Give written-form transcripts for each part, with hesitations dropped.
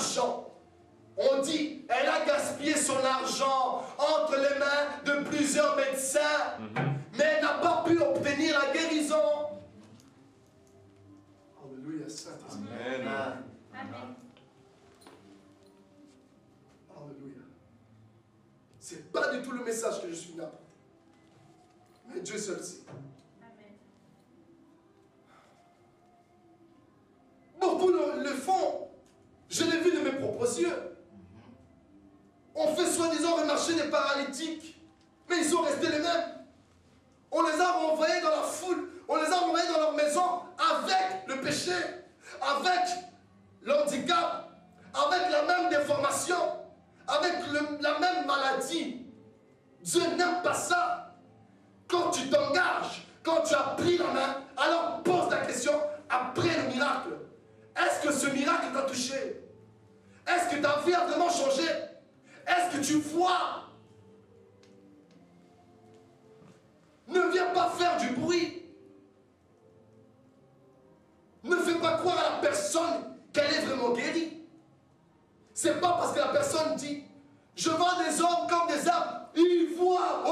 l'argent. On dit, elle a gaspillé son argent entre les mains de plusieurs médecins, mais elle n'a pas pu obtenir la guérison. Alléluia, Saint-Esprit. Amen. Amen. Alléluia. C'est pas du tout le message que je suis venu apporter. Mais Dieu seul sait. Amen. Beaucoup le font. Je l'ai vu de mes propres yeux. On fait soi-disant remarcher des paralytiques, mais ils sont restés les mêmes. On les a renvoyés dans la foule, on les a renvoyés dans leur maison avec le péché, avec l'handicap, avec la même déformation, avec la même maladie. Dieu n'aime pas ça. Quand tu t'engages, quand tu as pris la main, alors pose la question après le miracle. Est-ce que ce miracle t'a touché? Est-ce que ta vie a vraiment changé? Est-ce que tu vois? Ne viens pas faire du bruit. Ne fais pas croire à la personne qu'elle est vraiment guérie. C'est pas parce que la personne dit « Je vois des hommes comme des arbres. » Ils voient.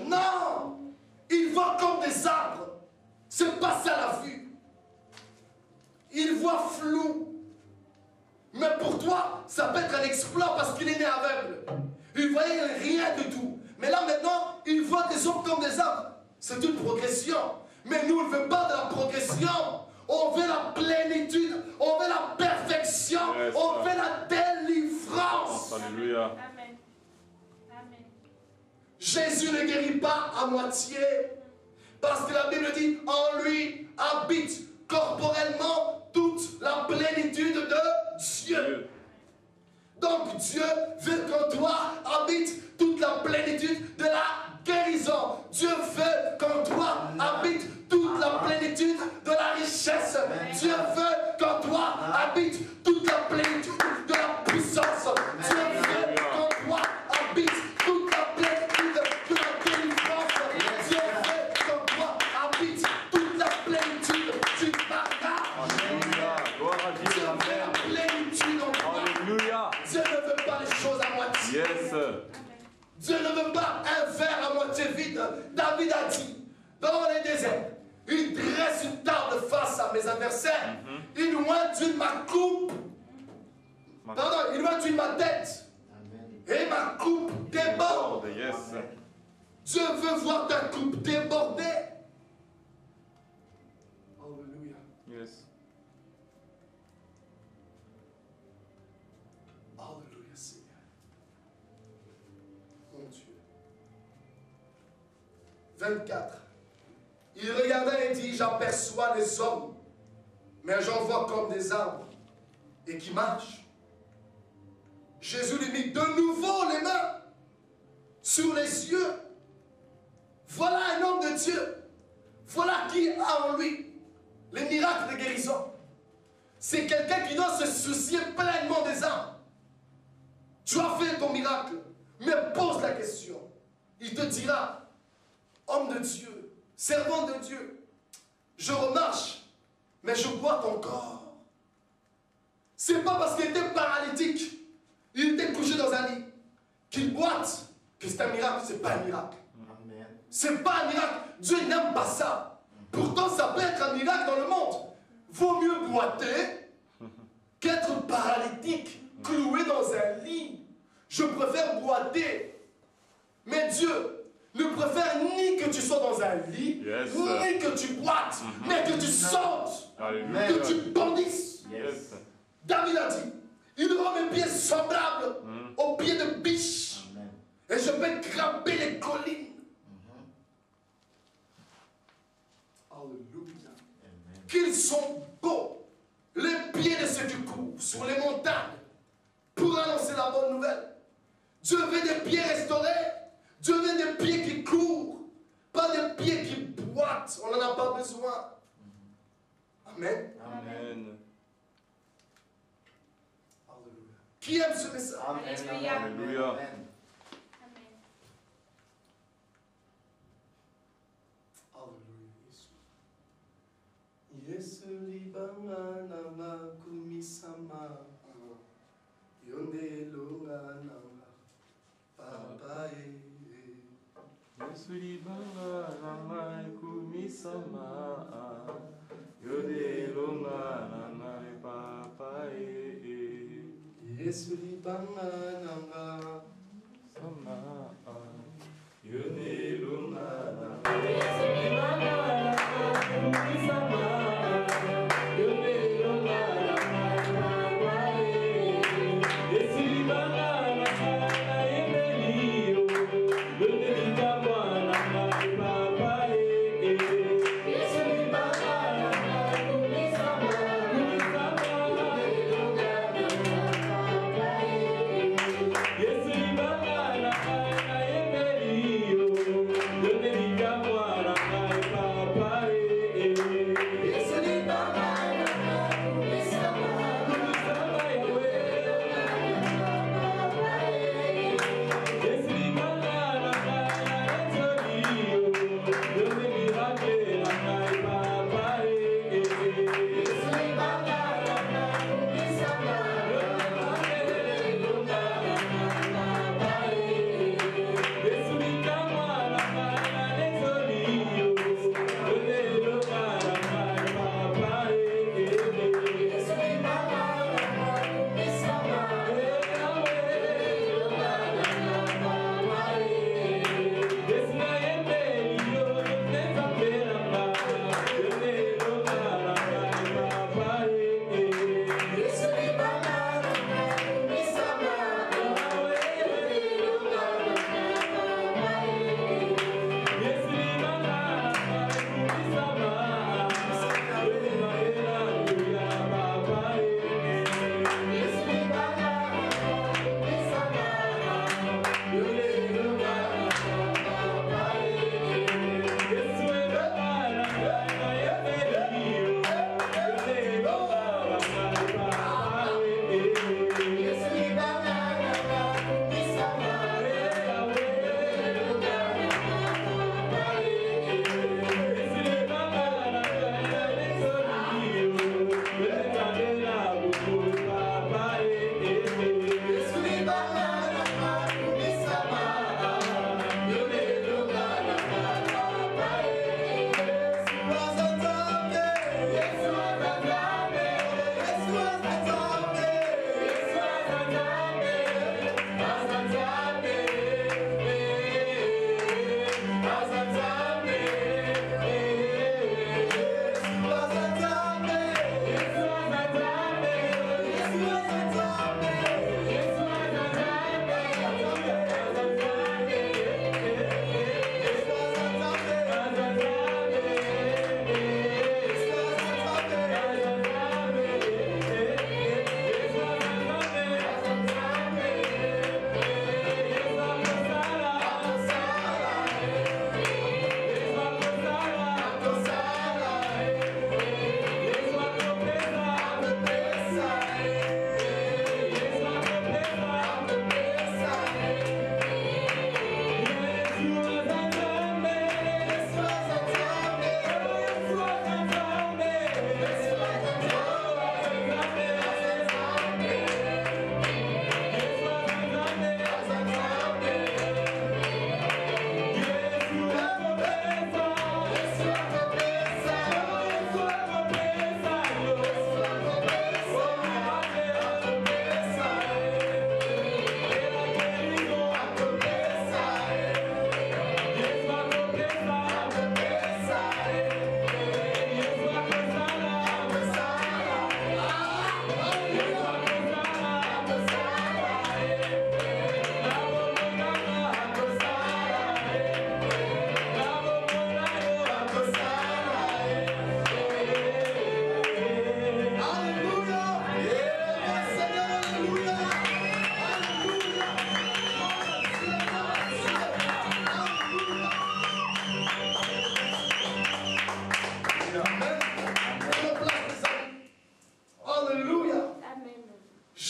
Non. Ils voient comme des arbres. C'est pas ça la vue. Ils voient flou. Mais pour toi, ça peut être un exploit parce qu'il est né aveugle. Il ne voyait rien du tout. Mais là maintenant, il voit des hommes comme des arbres. C'est une progression. Mais nous, on ne veut pas de la progression. On veut la plénitude. On veut la perfection. Yes, on veut la délivrance. Alléluia. Amen. Amen. Jésus ne guérit pas à moitié. Parce que la Bible dit, en lui habite corporellement toute la plénitude de Dieu. Donc Dieu veut qu'en toi habite toute la plénitude de la guérison. Dieu veut qu'en toi habite toute la plénitude de la richesse. Dieu veut qu'en toi habite toute la plénitude de la puissance. Dieu veut qu'en toi habite toute la plénitude de la délivrance. Dieu veut qu'en toi habite toute la plénitude du bagage. Gloire à Dieu. Dieu veut la plénitude en toi. Alléluia. Dieu ne veut pas les choses à moitié. Yes. Dieu ne veut pas un verre à moitié vide. David a dit, dans les déserts, il dresse une table face à mes adversaires. Il ointue ma coupe. Pardon, il ointue ma tête. Et ma coupe déborde. Yes. Dieu veut voir ta coupe déborder. Alléluia. Yes. Alléluia, Seigneur. Mon Dieu. 24. Il regardait et dit, j'aperçois les hommes, mais j'en vois comme des arbres, et qui marchent. Jésus lui mit de nouveau les mains sur les yeux. Voilà un homme de Dieu. Voilà qui a en lui les miracles de guérison. C'est quelqu'un qui doit se soucier pleinement des âmes. Tu as fait ton miracle, mais pose la question. Il te dira, homme de Dieu, servant de Dieu, je remarche, mais je boite encore. C'est pas parce qu'il était paralytique, il était couché dans un lit, qu'il boite, que c'est un miracle. C'est pas un miracle. C'est pas un miracle. Dieu n'aime pas ça. Pourtant, ça peut être un miracle dans le monde. Vaut mieux boiter qu'être paralytique, cloué dans un lit. Je préfère boiter. Mais Dieu ne préfère ni que tu sois dans un lit, ni que tu boites, mais que tu sautes, que tu bondisses. David a dit, il rend mes pieds semblables aux pieds de biche. Et je vais grimper les collines. Alléluia. Qu'ils sont beaux, les pieds de ceux qui courent sur les montagnes pour annoncer la bonne nouvelle. Dieu veut des pieds restaurés. Dieu veut des pieds qui courent, pas des pieds qui boitent. On n'en a pas besoin. Amen. Amen. Alléluia. Qui aime ce message? Alléluia. Alléluia. Amen. Alléluia. Yesu libanga nama kumisama. Yesu libanga nanga. Sama Yoni Luna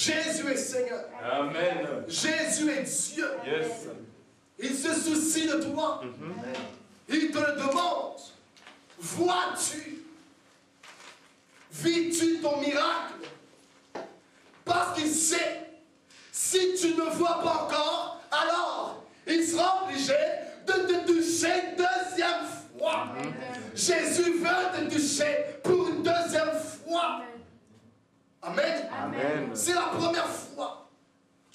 Jésus est Seigneur. Amen. Jésus est Dieu. Yes. Il se soucie de toi. Il te le demande. Vois-tu? Vis-tu ton miracle? Parce qu'il sait, si tu ne vois pas encore, alors il sera obligé de te toucher une deuxième fois. Jésus veut te toucher pour une deuxième fois. Amen. Amen. C'est la première fois.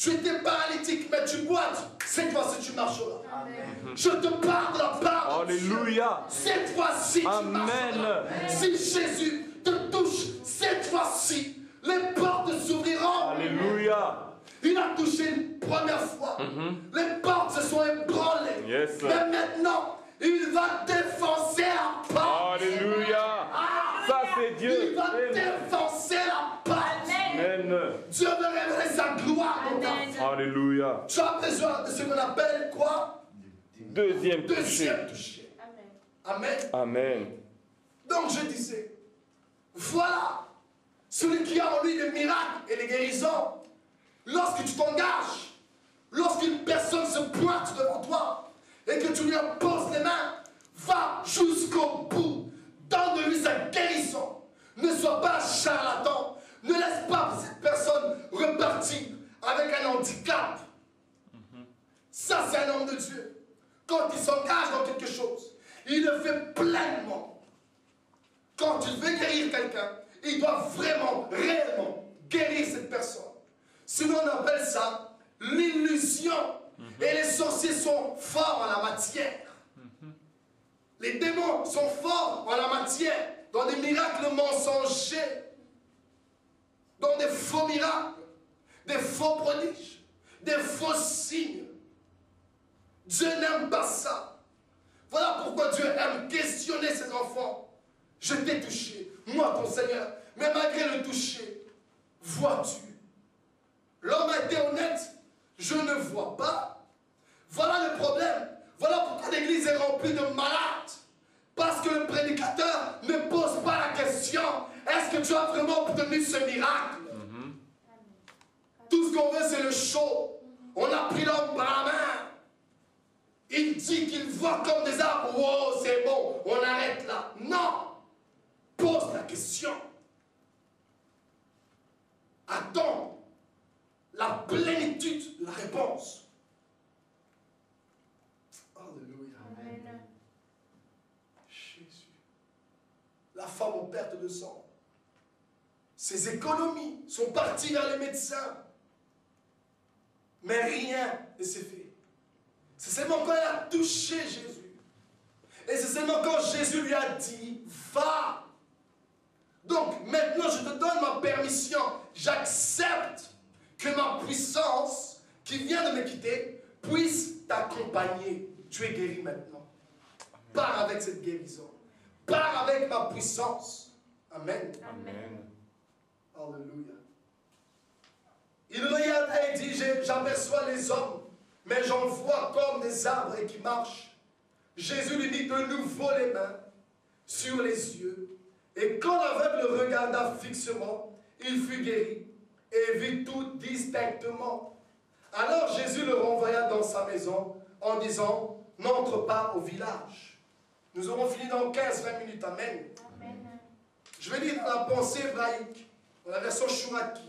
Tu étais paralytique, mais tu boites. Cette fois-ci, tu marcheras. Amen. Je te parle de la part de Dieu. Alléluia. Cette fois-ci, tu Amen. marcheras. Si Jésus te touche, cette fois-ci, les portes s'ouvriront. Alléluia. Il a touché une première fois. Les portes se sont ébranlées. Yes. Mais maintenant, il va défoncer la porte. Alléluia. Ça, c'est Dieu. Il va Amen. défoncer la porte. Amen. Dieu veut révéler sa gloire dans ta vie. Alléluia. Tu as besoin de ce qu'on appelle quoi? Deuxième touché. Deuxième touché. Amen. Amen. Amen. Donc je disais, voilà celui qui a en lui les miracles et les guérisons. Lorsque tu t'engages, lorsqu'une personne se pointe devant toi et que tu lui imposes les mains, va jusqu'au bout. Donne-lui sa guérison. Ne sois pas charlatan. Ne laisse pas cette personne repartir avec un handicap. Ça, c'est un homme de Dieu. Quand il s'engage dans quelque chose, il le fait pleinement. Quand il veut guérir quelqu'un, il doit vraiment, réellement guérir cette personne. Sinon, on appelle ça l'illusion. Et les sorciers sont forts en la matière. Les démons sont forts en la matière, dans des miracles mensongers, dans des faux miracles, des faux prodiges, des faux signes. Dieu n'aime pas ça. Voilà pourquoi Dieu aime questionner ses enfants. Je t'ai touché, moi ton Seigneur, mais malgré le toucher, vois-tu? L'homme a été honnête, je ne vois pas. Voilà le problème. Voilà pourquoi l'église est remplie de malades. Parce que le prédicateur ne pose pas la question, est-ce que tu as vraiment obtenu ce miracle? Tout ce qu'on veut, c'est le show. On a pris l'homme par la main. Il dit qu'il voit comme des arbres. Oh, c'est bon, on arrête là. Non. Pose la question. Attends la plénitude de la réponse. Alléluia. Amen. Jésus. La femme en perte de sang. Ses économies sont parties vers les médecins. Mais rien ne s'est fait. C'est seulement quand elle a touché Jésus. Et c'est seulement quand Jésus lui a dit, va. Donc maintenant je te donne ma permission. J'accepte que ma puissance qui vient de me quitter puisse t'accompagner. Tu es guéri maintenant. Pars avec cette guérison. Pars avec ma puissance. Amen. Amen. Alléluia. Il regarda et dit, j'aperçois les hommes, mais j'en vois comme des arbres et qui marchent. Jésus lui mit de nouveau les mains sur les yeux. Et quand l'aveugle le regarda fixement, il fut guéri et vit tout distinctement. Alors Jésus le renvoya dans sa maison en disant, n'entre pas au village. Nous aurons fini dans 15-20 minutes. Amen. Amen. Je vais lire dans la pensée hébraïque, dans la version Chouraki.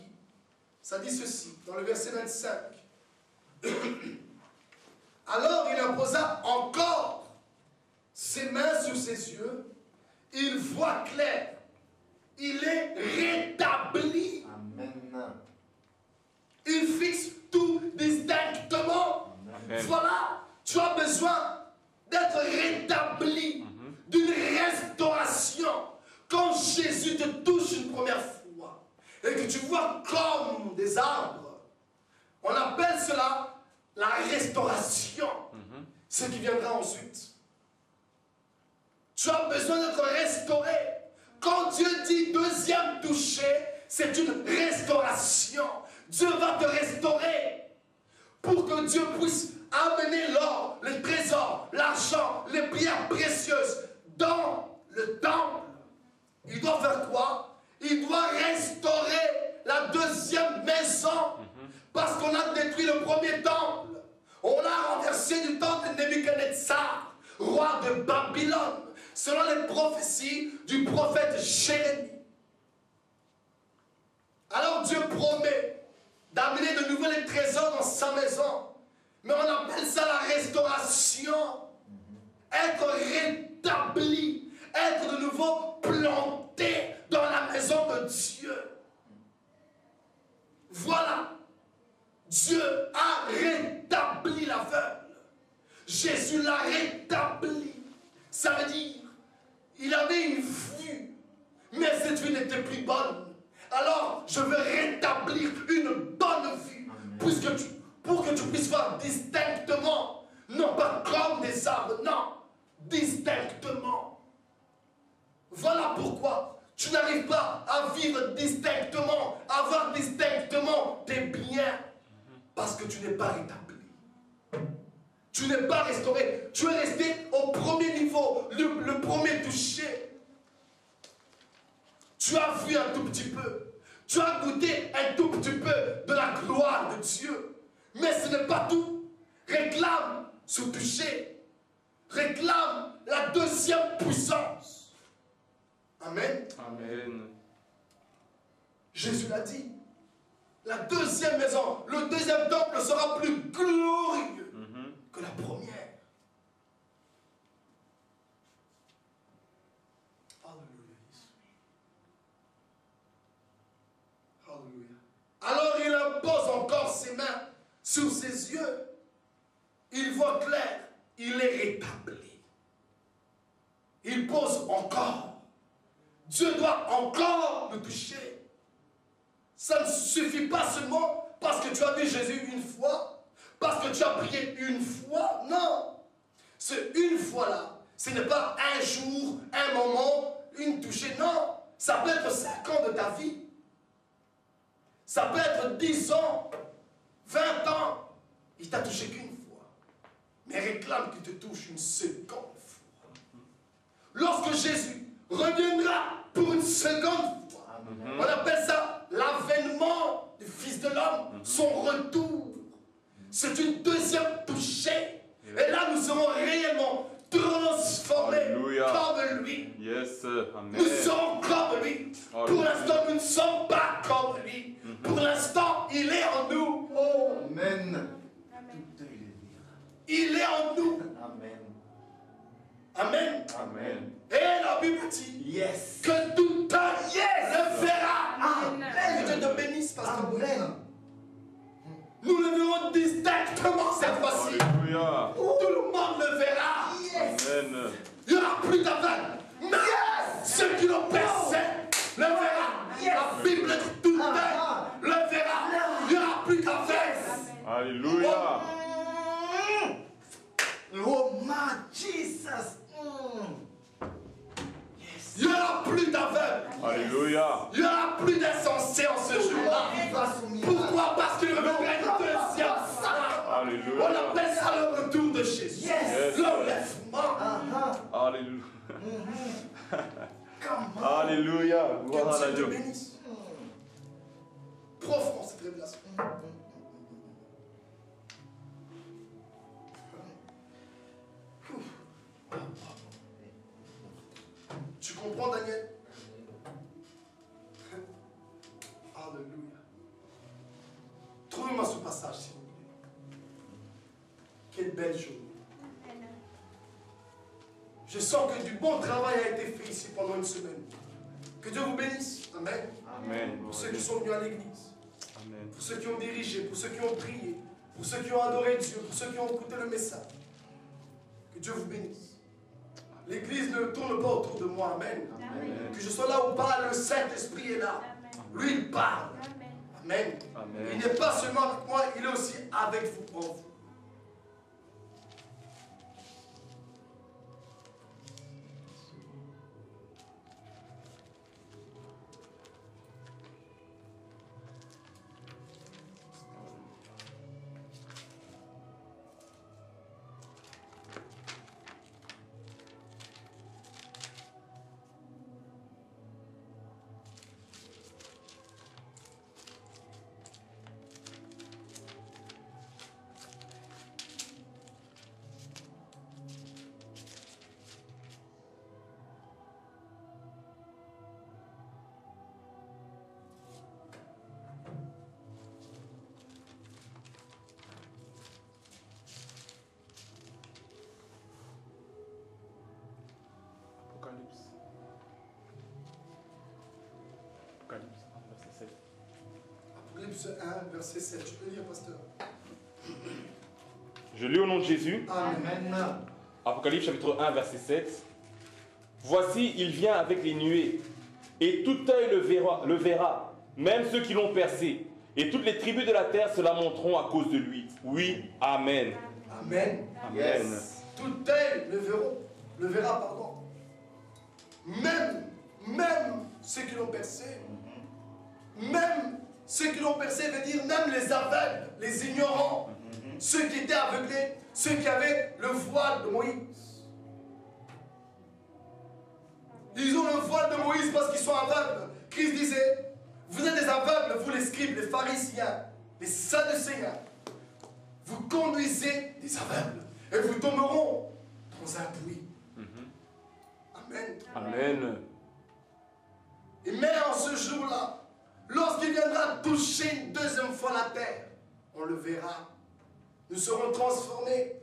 Ça dit ceci, dans le verset 25. Alors il imposa encore ses mains sur ses yeux. Il voit clair. Il est rétabli. Amen. Il fixe tout distinctement. Amen. Voilà, tu as besoin d'être rétabli, d'une restauration. Quand Jésus te touche une première fois et que tu vois comme des arbres, on appelle cela la restauration. Ce qui viendra ensuite. Tu as besoin d'être restauré. Quand Dieu dit deuxième toucher, c'est une restauration. Dieu va te restaurer pour que Dieu puisse amener l'or, le trésor, l'argent, les pierres précieuses dans le temple. Il doit faire quoi? Il doit restaurer la deuxième maison. Parce qu'on a détruit le premier temple. On l'a renversé du temple de Nebuchadnezzar, roi de Babylone, selon les prophéties du prophète Jérémie. Alors Dieu promet d'amener de nouveau les trésors dans sa maison. Mais on appelle ça la restauration. Être rétabli, être de nouveau planté dans la maison de Dieu. Voilà. Dieu a rétabli l'aveugle. Jésus l'a rétabli. Ça veut dire, il avait une vue, mais cette vue n'était plus bonne. Alors, je veux rétablir une bonne vue, pour que tu puisses voir distinctement, non pas comme des arbres, non, distinctement. Voilà pourquoi tu n'arrives pas à vivre distinctement, à voir distinctement tes biens, parce que tu n'es pas rétabli. Tu n'es pas restauré. Tu es resté au premier niveau, le premier toucher. Tu as vu un tout petit peu. Tu as goûté un tout petit peu de la gloire de Dieu. Mais ce n'est pas tout. Réclame ce toucher. Réclame la deuxième puissance. Amen. Amen. Jésus l'a dit. La deuxième maison, le deuxième temple sera plus glorieux que la première. Alléluia. Alléluia. Alors il impose encore ses mains sur ses yeux. Il voit clair. Il est rétabli. Il pose encore. Dieu doit encore le toucher. Ça ne suffit pas seulement parce que tu as vu Jésus une fois, parce que tu as prié une fois. Non. Ce une fois-là, ce n'est pas un jour, un moment, une touchée. Non. Ça peut être 5 ans de ta vie. Ça peut être 10 ans, 20 ans. Il t'a touché qu'une fois. Mais réclame qu'il te touche une seconde fois. Lorsque Jésus reviendra pour une seconde fois, on appelle ça l'avènement du Fils de l'homme, son retour. C'est une deuxième touchée. Et là, nous serons réellement transformés comme lui. Yes, amen. Nous serons comme lui. Pour l'instant, nous ne sommes pas comme lui. Pour l'instant, il est en nous. Oh. Amen. Il est en nous. Amen. Amen. Amen. Et la Bible dit Yes. que tout œil le verra. Amen. Que Dieu te bénisse, pasteur. Amen. Nous le verrons distinctement cette fois-ci. Alléluia. Tout le monde le verra. Amen. Il n'y aura plus d'aveugles. Mais ceux qui l'ont percé le verra. La Bible dit tout œil le verra. Il n'y aura plus d'aveugles. Alléluia. Oh my Jesus. Il n'y aura plus d'aveugles. Alléluia. Il n'y aura plus d'insensés en ce jour-là. Pourquoi? Parce qu'il reviendra une deuxième fois. On Alléluia. appelle ça le retour de Jésus. Yes. L'enlèvement. Alléluia. Alléluia. Gloire à Que Dieu te Dieu. bénisse. Profond cette révélation. Tu comprends, Daniel? Alléluia. Trouvez-moi ce passage, s'il vous plaît. Quelle belle journée. Je sens que du bon travail a été fait ici pendant une semaine. Que Dieu vous bénisse. Amen. Amen. Pour ceux qui sont venus à l'église, Amen. pour ceux qui ont dirigé, pour ceux qui ont prié, pour ceux qui ont adoré Dieu, pour ceux qui ont écouté le message. Que Dieu vous bénisse. L'église ne tourne pas autour de moi. Amen. Amen. Que je sois là ou pas, le Saint-Esprit est là. Lui, il parle. Amen. Amen. Il n'est pas seulement avec moi, il est aussi avec vous, en vous. Apocalypse 1, verset 7. Tu peux lire, pasteur? Je lis au nom de Jésus. Amen. Apocalypse chapitre 1, verset 7. Voici, il vient avec les nuées, et tout œil le verra, même ceux qui l'ont percé. Et toutes les tribus de la terre se lamenteront à cause de lui. Oui, Amen. Amen. Amen. Yes. Tout œil le verra, pardon. Même ceux qui l'ont percé. Même ceux qui l'ont percé veut dire même les aveugles, les ignorants, ceux qui étaient aveuglés, ceux qui avaient le voile de Moïse. Ils ont le voile de Moïse parce qu'ils sont aveugles. Christ disait, vous êtes des aveugles, vous les scribes, les pharisiens, les sadducéens. Vous conduisez des aveugles et vous tomberont dans un puits. Amen. Amen. Et mais en ce jour-là, lorsqu'il viendra toucher une deuxième fois la terre, on le verra. Nous serons transformés.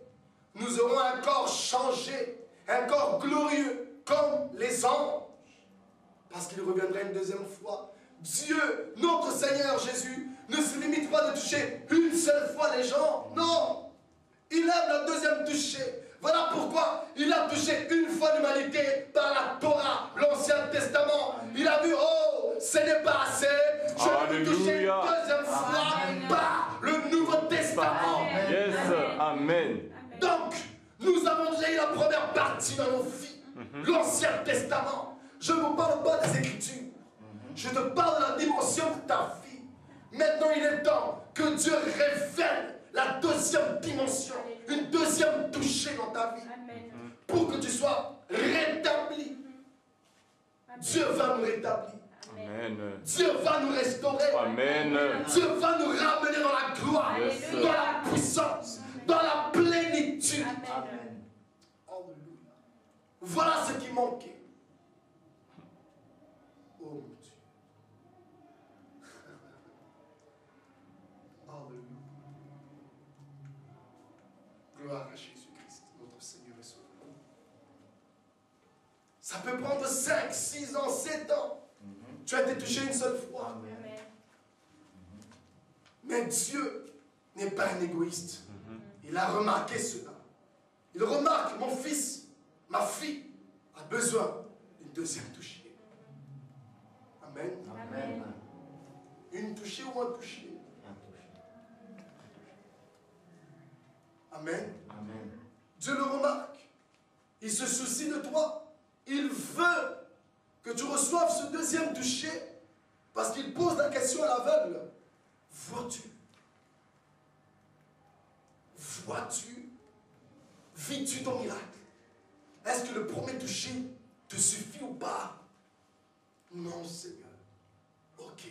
Nous aurons un corps changé, un corps glorieux, comme les anges. Parce qu'il reviendra une deuxième fois. Dieu, notre Seigneur Jésus, ne se limite pas de toucher une seule fois les gens. Non. Il aime le deuxième toucher. Voilà pourquoi il a touché une fois l'humanité par la Torah, l'Ancien Testament. Il a vu, oh, ce n'est pas assez. Je vais toucher une deuxième fois par le Nouveau Testament. Yes, Amen. Donc, nous avons déjà eu la première partie dans nos vies, l'Ancien Testament. Je ne vous parle pas des Écritures. Je te parle de la dimension de ta vie. Maintenant, il est temps que Dieu révèle la deuxième dimension, une deuxième touchée dans ta vie, pour que tu sois rétabli. Dieu va nous rétablir. Amen. Dieu va nous restaurer. Amen. Dieu va nous ramener dans la gloire, Yes. dans la puissance, dans la plénitude. Amen. Alléluia. Voilà ce qui manquait. Oh mon Dieu. Alléluia. Gloire à Jésus-Christ, notre Seigneur et Sauveur. Ça peut prendre 5, 6 ans, 7 ans. Tu as été touché une seule fois. Amen. Mais Dieu n'est pas un égoïste. Il a remarqué cela. Il remarque, mon fils, ma fille a besoin d'une deuxième touchée. Amen. Amen. Une touchée ou un touché. Amen. Amen. Dieu le remarque. Il se soucie de toi. Il veut que tu reçoives ce deuxième toucher parce qu'il pose la question à l'aveugle. Vois-tu? Vois-tu? Vis-tu ton miracle? Est-ce que le premier toucher te suffit ou pas? Non, Seigneur. Ok.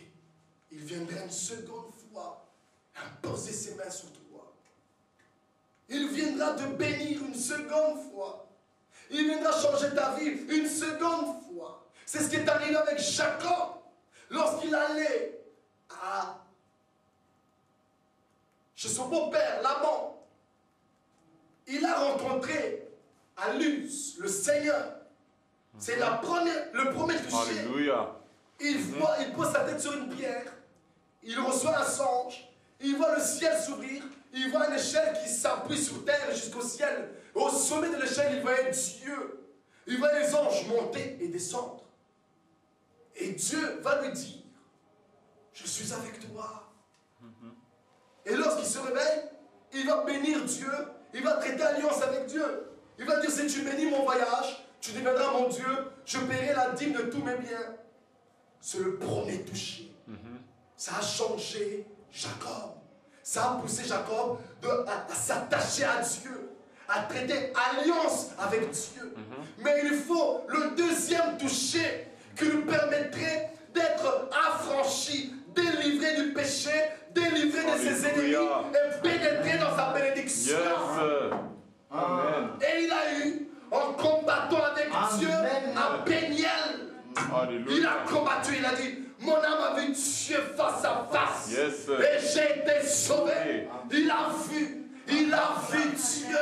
Il viendra une seconde fois imposer ses mains sur toi. Il viendra te bénir une seconde fois. Il viendra changer ta vie une seconde fois. C'est ce qui est arrivé avec Jacob lorsqu'il allait chez son beau-père, Laban. Il a rencontré à Luz, le Seigneur. C'est le premier toucher. Alléluia. Il pose sa tête sur une pierre. Il reçoit un songe. Il voit le ciel s'ouvrir. Il voit une échelle qui s'appuie sur terre jusqu'au ciel. Au sommet de l'échelle, il voyait Dieu. Il voyait les anges monter et descendre. Et Dieu va lui dire, je suis avec toi. Et lorsqu'il se réveille, il va bénir Dieu. Il va traiter alliance avec Dieu. Il va dire, si tu bénis mon voyage, tu deviendras mon Dieu. Je paierai la dîme de tous mes biens. C'est le premier toucher. Ça a changé Jacob. Ça a poussé Jacob à s'attacher à Dieu, à traiter alliance avec Dieu. Mais il faut le deuxième toucher qui nous permettrait d'être affranchi, délivré du péché, délivré de ses ennemis et pénétrer dans sa bénédiction. Yes. Amen. Et il a eu, en combattant avec Dieu, à Péniel. Alléluia. Il a combattu, il a dit, mon âme a vu Dieu face à face. Yes. Et j'ai été sauvé. Il a vu Dieu.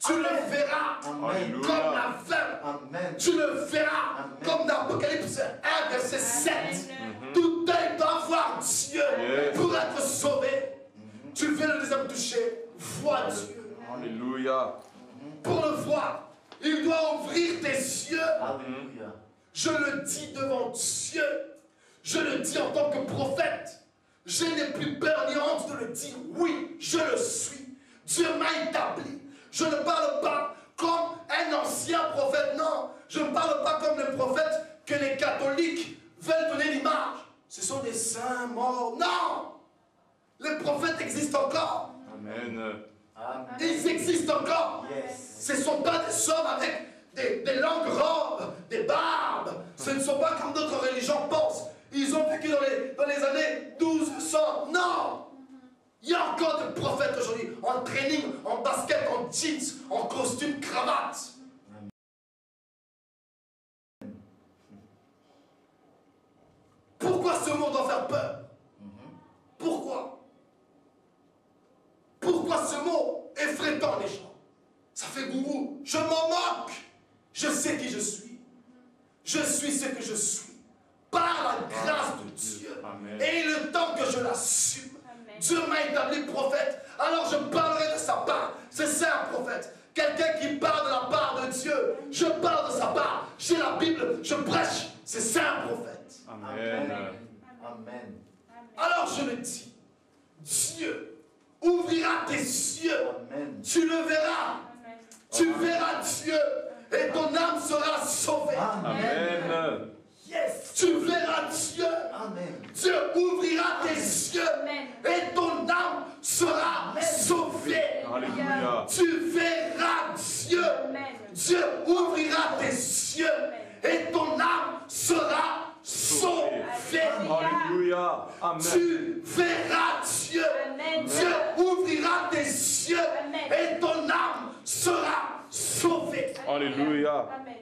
Tu le verras Amen. comme la femme. Amen. Tu le verras Amen. comme dans Apocalypse 1, verset 7. Tout œil doit voir Dieu. toucher voit Dieu. Alléluia. Pour le voir, il doit ouvrir tes yeux. Alléluia. Je le dis devant Dieu. Je le dis en tant que prophète. Je n'ai plus peur ni honte de le dire. Oui, je le suis. Dieu m'a établi. Je ne parle pas comme un ancien prophète. Non, je ne parle pas comme les prophètes que les catholiques veulent donner l'image. Ce sont des saints morts. Non! Les prophètes existent encore. Amen. Amen. Ils existent encore. Yes. Ce ne sont pas des hommes avec des longues robes, des barbes. Ce ne sont pas comme d'autres religions pensent. Ils ont vécu dans les années 1200. Non! Il y a encore des prophètes aujourd'hui en training, en basket, en jeans, en costume, cravate. Pourquoi ce mot doit faire peur? Pourquoi? Pourquoi ce mot effraie tant les gens? Ça fait gourou. Je m'en moque. Je sais qui je suis. Je suis ce que je suis. Par la grâce de Dieu. Amen. Et le temps que je l'assume. Amen. Dieu m'a établi prophète. Alors je parlerai de sa part. C'est ça un prophète. Quelqu'un qui parle de la part de Dieu. Je parle de sa part. J'ai la Bible. Je prêche. C'est ça un prophète. Amen. Amen. Alors je le dis. Dieu ouvrira tes yeux. Amen. Tu le verras. Amen. Tu verras Dieu. Et ton âme sera sauvée. Amen. Yes. Tu verras Dieu. Amen. Dieu ouvrira tes yeux. Amen. Et ton âme sera sauvée. Alléluia. Tu verras Dieu. Amen. Dieu ouvrira tes yeux. Et ton âme sera sauvée. Alléluia. Amen. Tu verras Dieu. Amen. Dieu ouvrira tes yeux. Amen. Et ton âme sera sauvée. Alléluia. Amen.